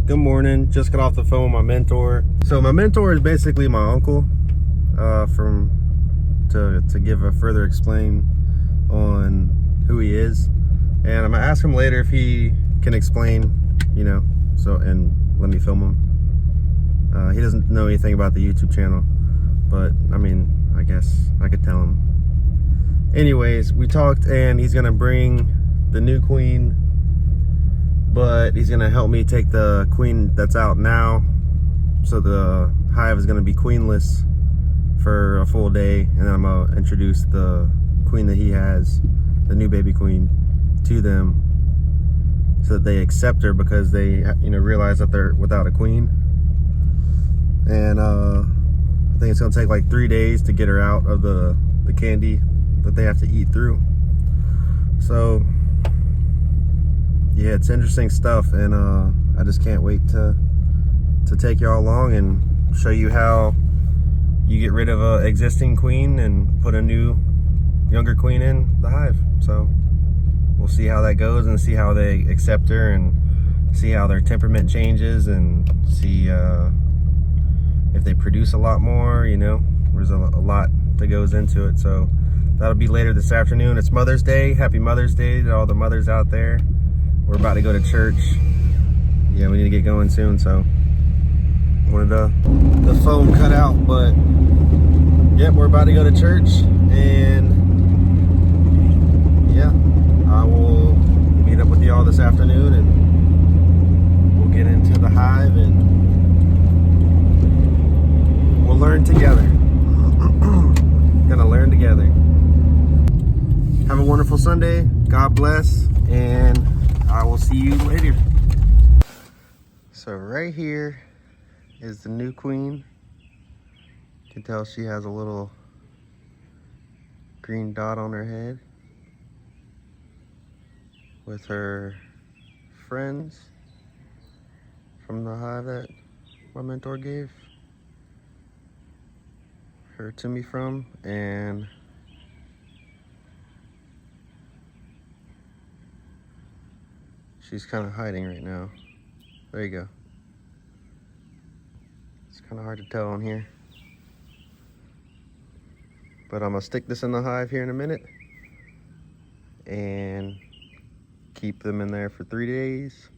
Good morning. Just got off the phone with my mentor. So my mentor is basically my uncle. To give a further explain on who he is, and I'm gonna ask him later if he can explain, and let me film him. He doesn't know anything about the YouTube channel, but I mean, I guess I could tell him. Anyways, we talked, and he's gonna bring the new queen, but he's gonna help me take the queen that's out now, so the hive is gonna be queenless for a full day, and then I'm gonna introduce the queen that he has, the new baby queen, to them, so that they accept her, because they realize that they're without a queen. And I think it's gonna take like 3 days to get her out of the candy that they have to eat through. So yeah, it's interesting stuff, and I just can't wait to take y'all along and show you how you get rid of an existing queen and put a new, younger queen in the hive. So we'll see how that goes, and see how they accept her, and see how their temperament changes, and see if they produce a lot more. There's a lot that goes into it. So that'll be later this afternoon. It's Mother's Day. Happy Mother's Day to all the mothers out there. We're about to go to church. Yeah, we need to get going soon, so wanted the phone cut out, but yep, we're about to go to church, and yeah, I will meet up with y'all this afternoon, and we'll get into the hive, and we'll learn together. Gonna learn together. Have a wonderful Sunday. God bless, and I will see you later. So right here is the new queen. You can tell she has a little green dot on her head, with her friends from the hive that my mentor gave her to me from. And she's kind of hiding right now. There you go. It's kind of hard to tell on here, but I'm gonna stick this in the hive here in a minute and keep them in there for 3 days.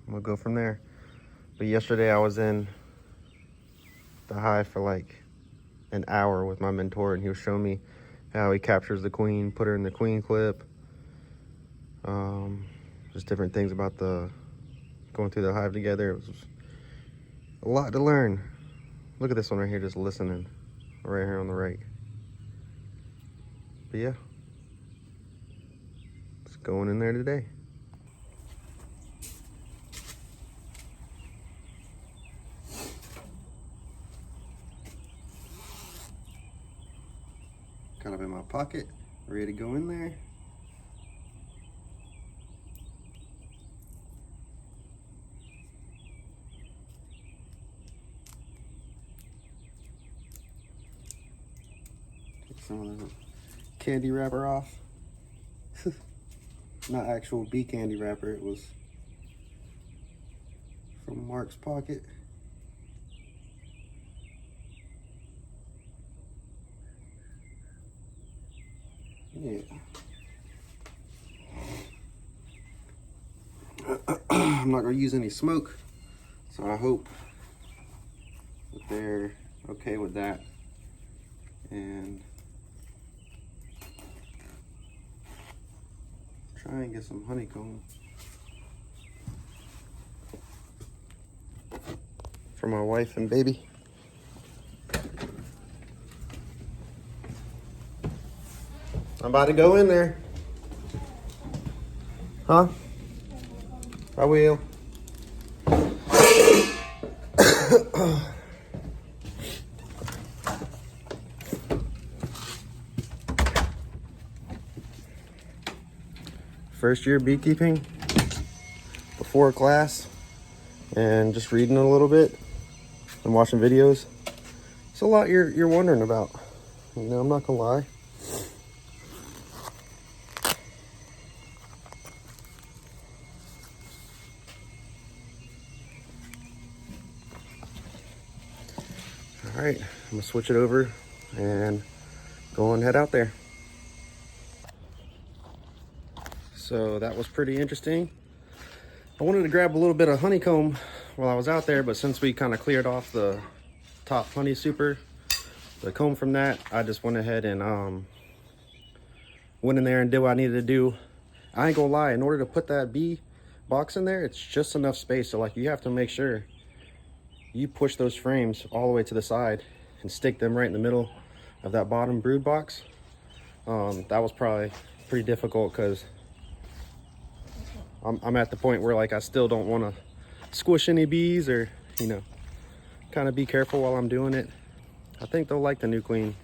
We'll go from there. But yesterday I was in the hive for like an hour with my mentor, and he was showing me how he captures the queen, put her in the queen clip. Just different things about going through the hive together. It was a lot to learn. Look at this one right here, just listening, right here on the right. But yeah, it's going in there today. Got up in my pocket, ready to go in there. Take some of the candy wrapper off. Not actual bee candy wrapper, it was from Mark's pocket. Yeah. I'm not gonna use any smoke, so I hope that they're okay with that. And try and get some honeycomb for my wife and baby. I'm about to go in there. Huh? I will. First year beekeeping, before class, and just reading a little bit and watching videos. It's a lot you're wondering about. I'm not gonna lie. right, I'm gonna switch it over and go and head out there. So that was pretty interesting. I wanted to grab a little bit of honeycomb while I was out there, but since we kind of cleared off the top honey super, the comb from that, I just went ahead and went in there and did what I needed to do. I ain't gonna lie, in order to put that bee box in there, it's just enough space. So like, you have to make sure you push those frames all the way to the side and stick them right in the middle of that bottom brood box. That was probably pretty difficult because I'm at the point where like I still don't want to squish any bees, or you know, kind of be careful while I'm doing it. I think they'll like the new queen.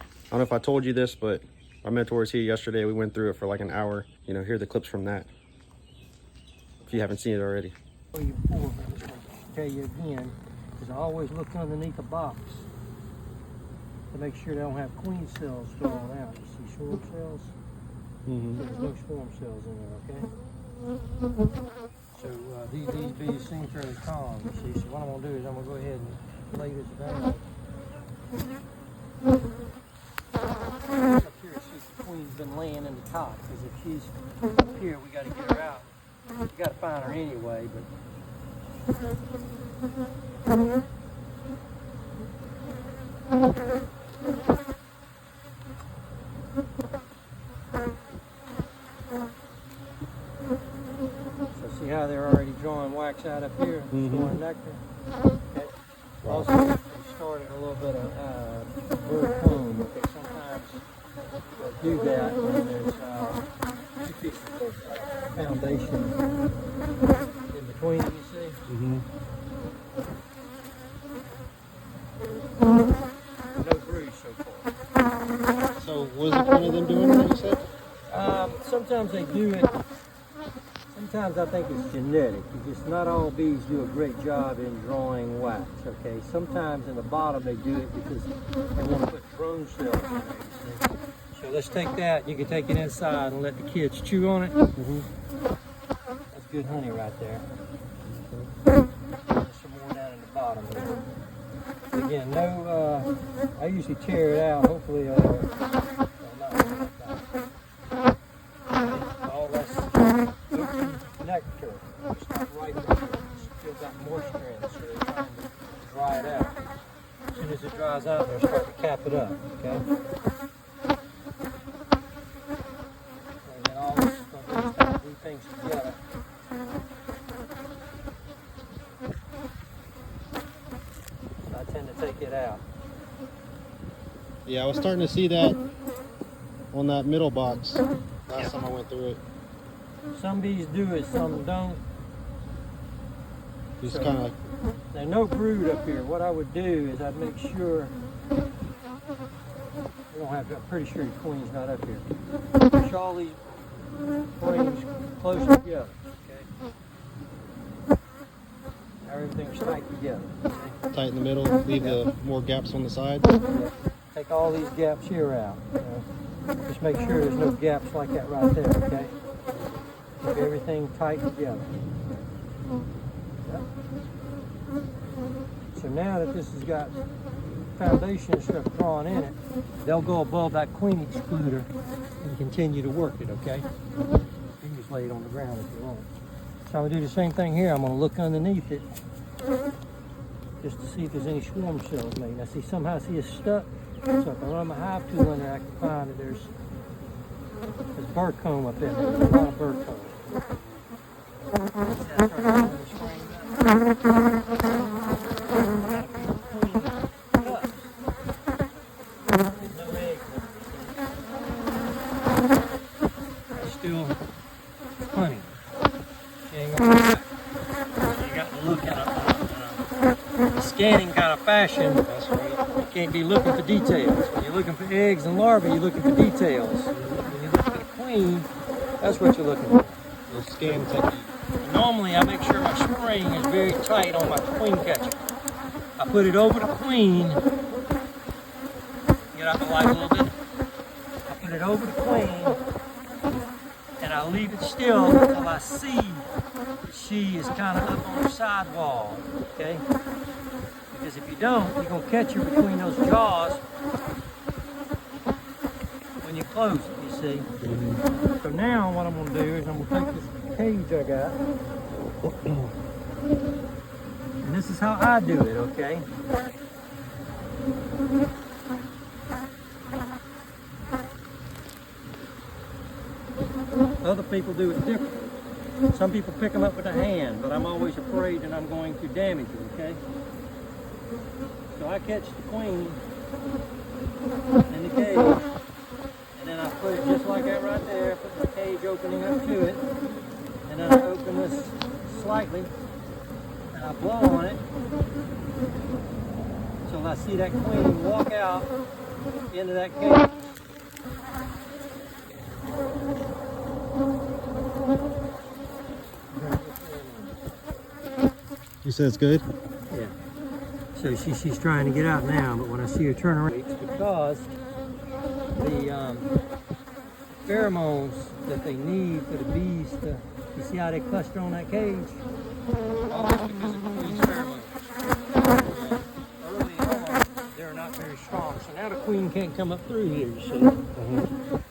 I don't know if I told you this, but my mentor was here yesterday. We went through it for like an hour. You know, here are the clips from that, if you haven't seen it already. Well, you before, but I just want to tell you again, is I always look underneath the box to make sure they don't have queen cells thrown out. You see swarm cells? There's no swarm cells in there, okay? So these bees seem fairly calm, you see. So what I'm going to do is I'm going to go ahead and lay this down. Up here, see, the queen's been laying in the top, because if she's up here, we got to get her out. We got to find her anyway, but so see how they're already drawing wax out up here, storing nectar. Okay. Also, we started a little bit of bird comb. Okay, sometimes we'll do that when there's two pieces of foundation in between, you see. No bruise so far. So what is the point of them doing that, you said? Sometimes they do it. Sometimes I think it's genetic. It's just not all bees do a great job in drawing wax, okay? Sometimes in the bottom they do it because they want to put drone cells in there, you see? So let's take that. You can take it inside and let the kids chew on it. That's good honey right there. There's some more down in the bottom here. Again, no, I usually tear it out. Hopefully, all that's open nectar. It's not right there. It's still got moisture in it, so they're trying to dry it out. As soon as it dries out, they'll start to cap it up, okay? And then all this is going to do is kind of glue things together. So I tend to take it out. Yeah, I was starting to see that on that middle box last time I went through it. Some bees do it, some don't. Just So, kind of. there's no brood up here. What I would do is I'd make sure we don't have. I'm pretty sure the queen's not up here. Push all these frames close together. Okay. Everything's tight together. Okay? Tight in the middle, leave the more gaps on the side. Take all these gaps here out. You know? Just make sure there's no gaps like that right there. Okay. Keep everything tight together. Yep. So now that this has got foundation stuff drawn in it, they'll go above that queen excluder and continue to work it, okay? You can just lay it on the ground if you want. So I'm gonna do the same thing here. I'm gonna look underneath it just to see if there's any swarm cells made. Now see, somehow I see it's stuck. So if I run my hive tool under there, I can find that there's bird comb up in there. There's a lot of bird comb. Still honey. She ain't gonna come back. So you got to look at a scanning kind of fashion. That's right. You can't be looking for details. When you're looking for eggs and larvae, you're looking for details. When you're looking for the queen, that's what you're looking for. The scan technique. Normally, I make sure my spring is very tight on my queen catcher. I put it over the queen. Get out the light a little bit. I put it over the queen, and I leave it still until I see that she is kind of up on her sidewall. Okay. Because if you don't, you're going to catch her between those jaws when you close it, you see. So now what I'm going to do is I'm going to take this cage I got, and this is how I do it, okay? Other people do it differently. Some people pick them up with a hand, but I'm always afraid that I'm going to damage them, okay? So I catch the queen in the cage, and then I put it just like that right there, put the cage opening up to it, and then I open this slightly, and I blow on it, so I see that queen walk out into that cage. You said it's good? Yeah. So she's trying to get out now, but when I see her turn around, it's because the pheromones that they need for the bees to, you see how they cluster on that cage? All that's because of the queen's pheromones. Early on, they're not very strong. So now the queen can't come up through here, you see.